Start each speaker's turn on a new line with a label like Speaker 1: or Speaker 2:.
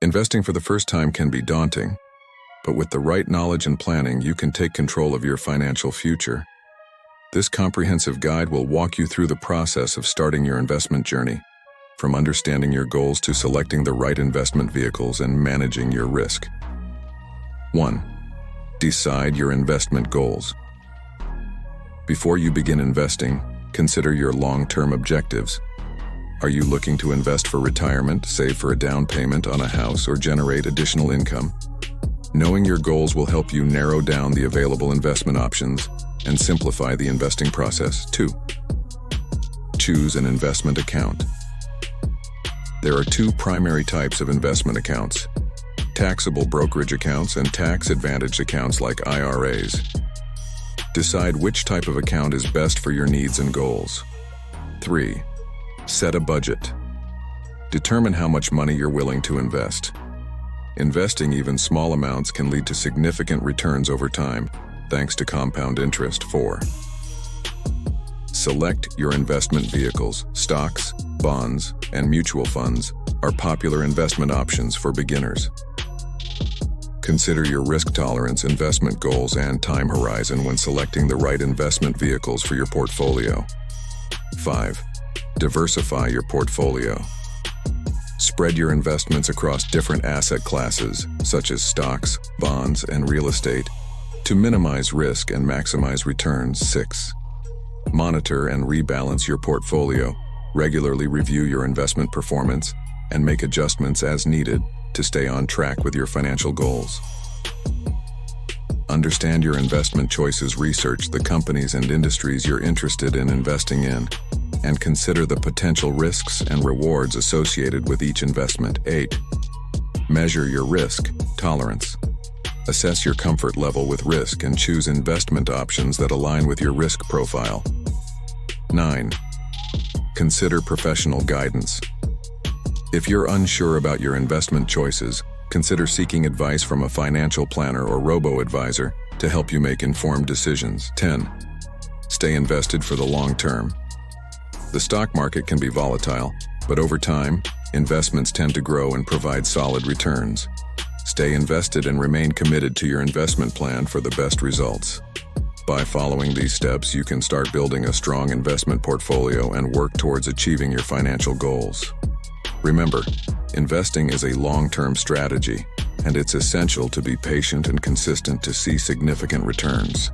Speaker 1: Investing for the first time can be daunting, but with the right knowledge and planning, you can take control of your financial future. This comprehensive guide will walk you through the process of starting your investment journey, from understanding your goals to selecting the right investment vehicles and managing your risk. 1. Decide your investment goals. Before you begin investing, consider your long-term objectives. Are you looking to invest for retirement, save for a down payment on a house, or generate additional income? Knowing your goals will help you narrow down the available investment options and simplify the investing process. 2. Choose an investment account. There are two primary types of investment accounts: taxable brokerage accounts and tax-advantaged accounts like IRAs. Decide which type of account is best for your needs and goals. 3. Set a budget. Determine how much money you're willing to invest. Investing even small amounts can lead to significant returns over time, thanks to compound interest. 4. Select your investment vehicles. Stocks, bonds, and mutual funds are popular investment options for beginners. Consider your risk tolerance, investment goals, and time horizon when selecting the right investment vehicles for your portfolio. 5. Diversify your portfolio. Spread your investments across different asset classes, such as stocks, bonds, and real estate, to minimize risk and maximize returns. 6. Monitor and rebalance your portfolio. Regularly review your investment performance and make adjustments as needed to stay on track with your financial goals. Understand your investment choices. Research the companies and industries you're interested in investing in, and consider the potential risks and rewards associated with each investment. 8. Measure your risk tolerance. Assess your comfort level with risk and choose investment options that align with your risk profile. 9. Consider professional guidance. If you're unsure about your investment choices, consider seeking advice from a financial planner or robo-advisor to help you make informed decisions. 10. Stay invested for the long term. The stock market can be volatile, but over time, investments tend to grow and provide solid returns. Stay invested and remain committed to your investment plan for the best results. By following these steps, you can start building a strong investment portfolio and work towards achieving your financial goals. Remember, investing is a long-term strategy, and it's essential to be patient and consistent to see significant returns.